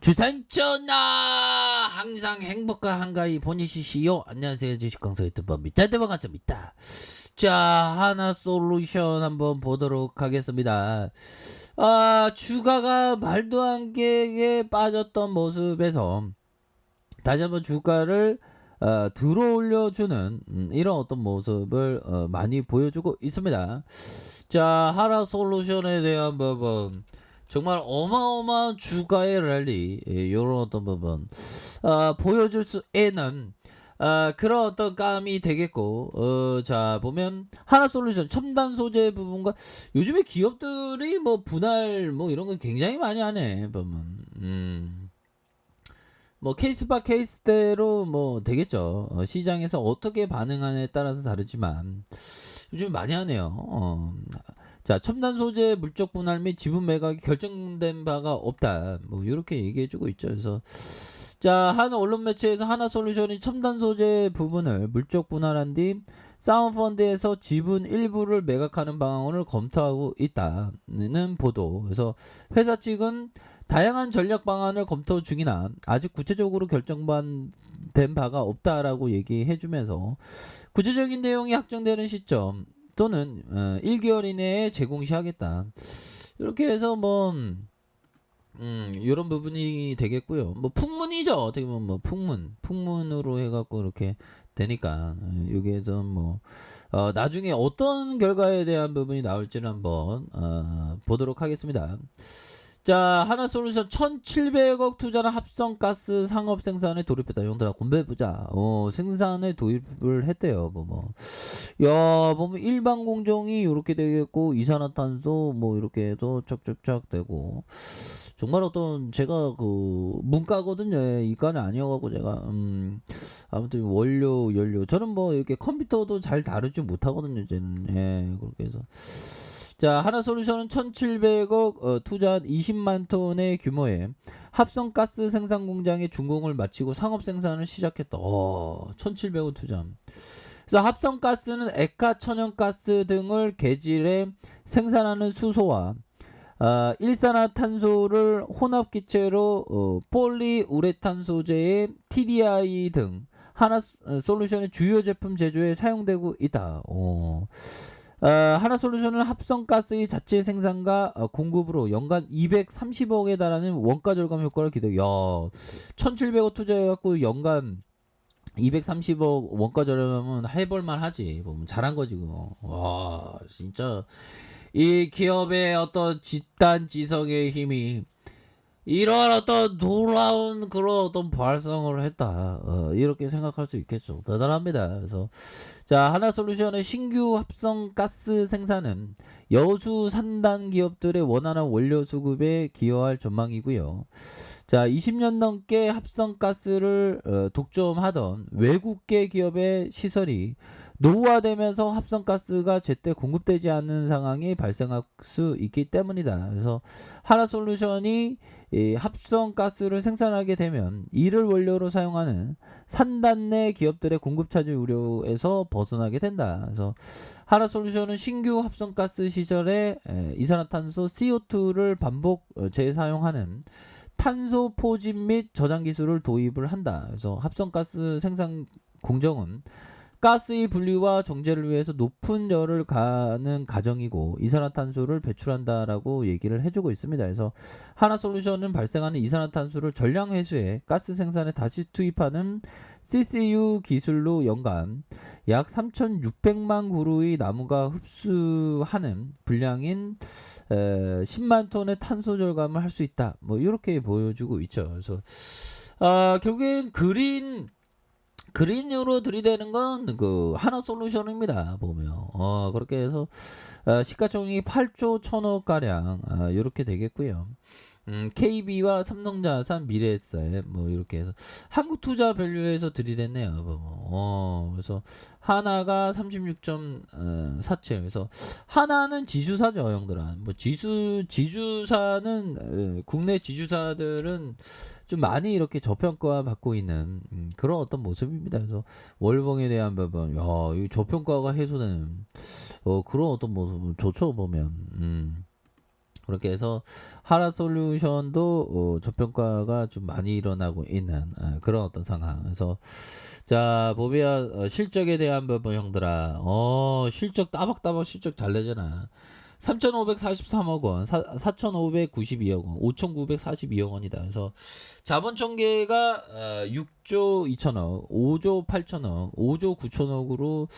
주산전나 항상 행복한 한가위 보내시시오. 안녕하세요, 주식강사 유튜버 밑에대 반갑습니다. 자, 하나솔루션 한번 보도록 하겠습니다. 주가가 말도 안 되게 빠졌던 모습에서 다시 한번 주가를 들어 올려주는 이런 어떤 모습을 많이 보여주고 있습니다. 자, 하나솔루션에 대한 부분 정말 어마어마한 주가의 랠리, 요런 어떤 부분 보여줄 수에는 그런 어떤 감이 되겠고, 자 보면 하나솔루션 첨단 소재 부분과 요즘에 기업들이 뭐 분할 뭐 이런 거 굉장히 많이 하네 보면. 뭐 케이스 바 케이스대로 뭐 되겠죠. 시장에서 어떻게 반응하냐에 따라서 다르지만 요즘 많이 하네요. 자, 첨단 소재 물적 분할 및 지분 매각이 결정된 바가 없다. 뭐 이렇게 얘기해주고 있죠. 그래서 자, 한 언론 매체에서 하나솔루션이 첨단 소재 부분을 물적 분할한 뒤 사운펀드에서 지분 일부를 매각하는 방안을 검토하고 있다는 보도. 그래서 회사 측은 다양한 전략 방안을 검토 중이나 아직 구체적으로 결정된 바가 없다라고 얘기해주면서 구체적인 내용이 확정되는 시점 또는 1개월 이내에 제공 시하겠다. 이렇게 해서 뭐 이런 부분이 되겠고요. 뭐 풍문이죠. 어떻게 보면 뭐 풍문으로 해갖고 이렇게 되니까 여기에서 뭐 나중에 어떤 결과에 대한 부분이 나올지는 한번 보도록 하겠습니다. 자, 하나솔루션 1700억 투자는 합성가스 상업 생산에 돌입했다. 형들아 공부해보자. 생산에 도입을 했대요. 야, 보면 일반 공정이 이렇게 되겠고 이산화탄소 뭐 이렇게 해서 쫙쫙쫙 되고 정말 어떤 제가 그 문과거든요. 이과는 아니어갖고 제가 아무튼 원료 연료 저는 뭐 이렇게 컴퓨터도 잘 다루지 못하거든요. 저는 그렇게 해서 자, 하나솔루션은 1700억 투자한 20만 톤의 규모의 합성가스 생산 공장의 준공을 마치고 상업 생산을 시작했다. 1700억 투자. 그래서 합성가스는 액화 천연가스 등을 계질해 생산하는 수소와 일산화탄소를 혼합기체로 폴리우레탄 소재의 TDI 등 하나솔루션의 주요 제품 제조에 사용되고 있다. 하나솔루션은 합성가스의 자체 생산과 공급으로 연간 230억에 달하는 원가 절감 효과를 기대. 야, 1700억 투자해갖고 연간 230억 원가 절감하면 해볼만 하지. 보면 잘한 거지 그거. 와, 진짜 이 기업의 어떤 집단 지성의 힘이 이런 어떤 놀라운 그런 어떤 발성을 했다. 이렇게 생각할 수 있겠죠. 대단합니다. 그래서 자, 하나솔루션의 신규 합성 가스 생산은 여수 산단 기업들의 원활한 원료 수급에 기여할 전망이고요. 자, 20년 넘게 합성 가스를 독점하던 외국계 기업의 시설이 노후화되면서 합성가스가 제때 공급되지 않는 상황이 발생할 수 있기 때문이다. 그래서 하나솔루션이 합성가스를 생산하게 되면 이를 원료로 사용하는 산단 내 기업들의 공급 차질 우려에서 벗어나게 된다. 그래서 하나솔루션은 신규 합성가스 시설에 이산화탄소 CO2를 반복 재사용하는 탄소 포집 및 저장 기술을 도입을 한다. 그래서 합성가스 생산 공정은 가스의 분리와 정제를 위해서 높은 열을 가는 가정이고 이산화탄소를 배출한다라고 얘기를 해주고 있습니다. 그래서 하나솔루션은 발생하는 이산화탄소를 전량 회수해 가스 생산에 다시 투입하는 CCU 기술로 연간 약 3,600만 그루의 나무가 흡수하는 분량인 10만 톤의 탄소 절감을 할 수 있다. 뭐 이렇게 보여주고 있죠. 그래서 결국엔 그린으로 들이대는 건 그 하나솔루션입니다. 보면 그렇게 해서 시가총액이 8조 1천억 가량 이렇게 되겠고요. KB와 삼성자산, 미래에셋 뭐 이렇게 해서 한국투자밸류에서 들이댔네요. 그래서 하나가 36.47. 그래서 하나는 지주사죠, 형들아. 뭐 지주사는 국내 지주사들은 좀 많이 이렇게 저평가 받고 있는 그런 어떤 모습입니다. 그래서 월봉에 대한 부분, 이 저평가가 해소되는 그런 어떤 모습 좋죠 보면. 그렇게 해서 하나솔루션도 저평가가 좀 많이 일어나고 있는 그런 어떤 상황. 그래서 자 보면 실적에 대한 부분 형들아, 실적 따박따박 실적 잘 내잖아. 3,543억 원, 4,592억 원, 5,942억 원이다. 그래서 자본 총계가 6조 2천억, 5조 8천억, 5조 9천억으로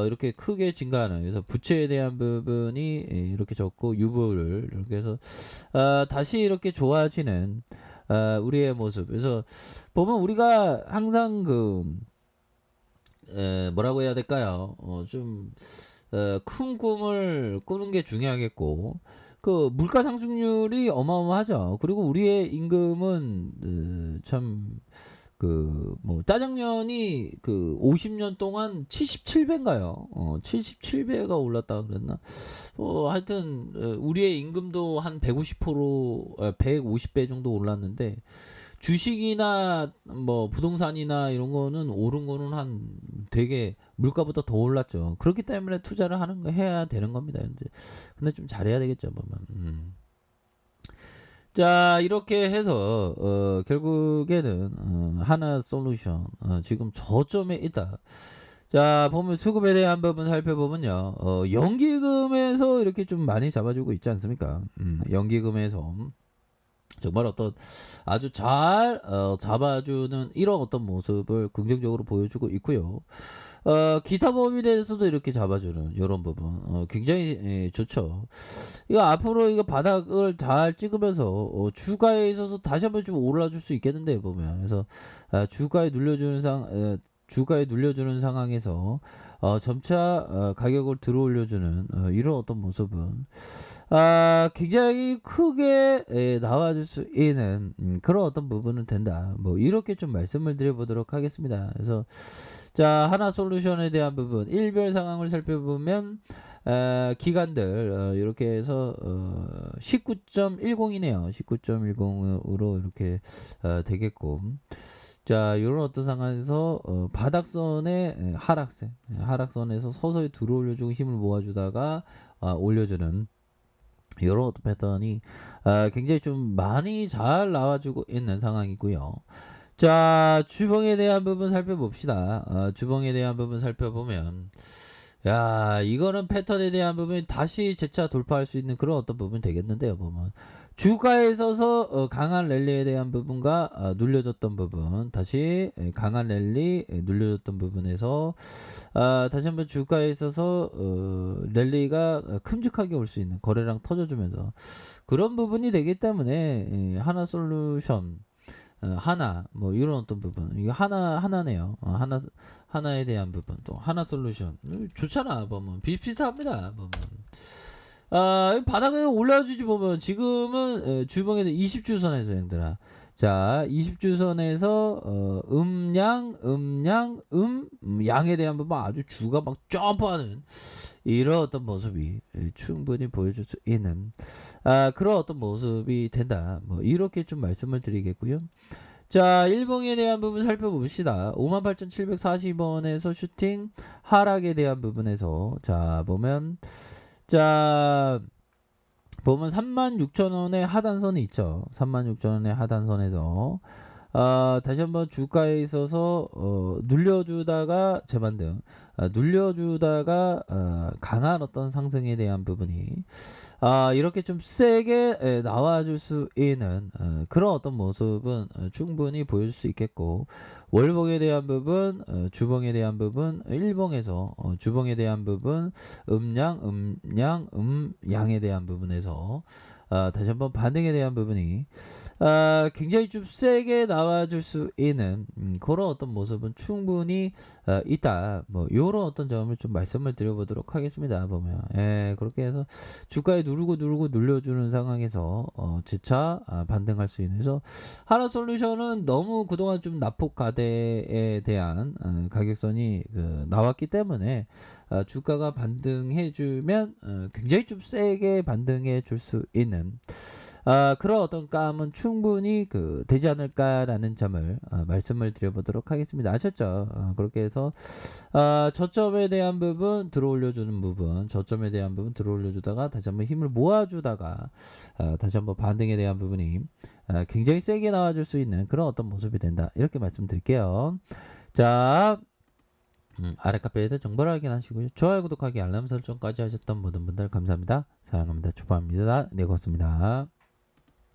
이렇게 크게 증가하는. 그래서 부채에 대한 부분이 이렇게 적고 유보를 이렇게 해서 다시 이렇게 좋아지는 우리의 모습. 그래서 보면 우리가 항상 뭐라고 해야 될까요? 큰 꿈을 꾸는 게 중요하겠고, 그 물가 상승률이 어마어마하죠. 그리고 우리의 임금은 뭐 짜장면이 50년 동안 77배인가요? 77배가 올랐다 그랬나? 하여튼 우리의 임금도 한 150%, 150배 정도 올랐는데, 주식이나 뭐 부동산이나 이런 거는 오른 거는 한 되게 물가보다 더 올랐죠. 그렇기 때문에 투자를 하는 거 해야 되는 겁니다. 이제 근데 좀 잘해야 되겠죠, 보면. 자 이렇게 해서 결국에는 하나솔루션 지금 저점에 있다. 자 보면 수급에 대한 부분 살펴보면요, 연기금에서 이렇게 좀 많이 잡아주고 있지 않습니까? 연기금에서 정말 어떤 아주 잘 잡아주는 이런 어떤 모습을 긍정적으로 보여주고 있고요. 기타 보험에 대해서도 이렇게 잡아주는 이런 부분 굉장히 좋죠. 이거 앞으로 이거 바닥을 잘 찍으면서 주가에 있어서 다시 한번 좀 올라줄 수 있겠는데 보면. 그래서 주가에 눌려주는 상황에서 점차 가격을 들어올려주는 이런 어떤 모습은 굉장히 크게 나와줄 수 있는 그런 어떤 부분은 된다. 뭐 이렇게 좀 말씀을 드려보도록 하겠습니다. 그래서 자 하나솔루션에 대한 부분 일별 상황을 살펴보면 기간들 이렇게 해서 19.10이네요. 19.10으로 이렇게 되겠고, 자 이런 어떤 상황에서 바닥선의 하락선에서 서서히 들어올려주고 힘을 모아주다가 올려주는 이런 어떤 패턴이 굉장히 좀 많이 잘 나와주고 있는 상황이고요. 자 주봉에 대한 부분 살펴봅시다. 주봉에 대한 부분 살펴보면 야 이거는 패턴에 대한 부분이 다시 재차 돌파할 수 있는 그런 어떤 부분이 되겠는데요. 보면 주가에 있어서 강한 랠리에 대한 부분과 눌려졌던 부분, 다시 강한 랠리 눌려졌던 부분에서 다시 한번 주가에 있어서 랠리가 큼직하게 올 수 있는, 거래량 터져주면서 그런 부분이 되기 때문에 하나솔루션 하나 뭐 이런 어떤 부분, 이거 하나네요. 하나에 대한 부분, 또 하나솔루션 좋잖아. 보면 비슷비슷합니다. 보면 바닥에 올라주지. 보면 지금은 주봉에서 20주선에서 형들아, 자 20주선에서 양에 대한 부분 아주 주가 막 점프하는 이런 어떤 모습이 충분히 보여줄 수 있는 그런 어떤 모습이 된다. 뭐 이렇게 좀 말씀을 드리겠고요. 자 일봉에 대한 부분 살펴봅시다. 58,740원에서 슈팅 하락에 대한 부분에서 자 보면 36,000원의 하단선이 있죠. 36,000원의 하단선에서 다시 한번 주가에 있어서 눌려주다가 재반등, 눌려주다가 강한 어떤 상승에 대한 부분이 이렇게 좀 세게 나와줄 수 있는 그런 어떤 모습은 충분히 보여줄 수 있겠고, 월봉에 대한 부분, 주봉에 대한 부분, 일봉에서 주봉에 대한 부분, 양에 대한 부분에서 다시 한번 반등에 대한 부분이 굉장히 좀 세게 나와줄 수 있는 그런 어떤 모습은 충분히 있다. 뭐 요런 어떤 점을 좀 말씀을 드려보도록 하겠습니다. 보면 그렇게 해서 주가에 누르고 눌려주는 상황에서 재차 반등할 수 있는. 그래서 하나솔루션은 너무 그동안 좀 낙폭 가대에 대한 가격선이 나왔기 때문에 주가가 반등해주면 굉장히 좀 세게 반등해 줄 수 있는 그런 어떤 감은 충분히 되지 않을까라는 점을 말씀을 드려보도록 하겠습니다. 아셨죠? 그렇게 해서 저점에 대한 부분 들어올려주는 부분, 저점에 대한 부분 들어올려주다가 다시 한번 힘을 모아주다가 다시 한번 반등에 대한 부분이 굉장히 세게 나와줄 수 있는 그런 어떤 모습이 된다. 이렇게 말씀드릴게요. 자, 아래 카페에서 정보를 확인하시고요. 좋아요, 구독하기, 알람 설정까지 하셨던 모든 분들 감사합니다. 사랑합니다. 초보합니다. 네, 고맙습니다.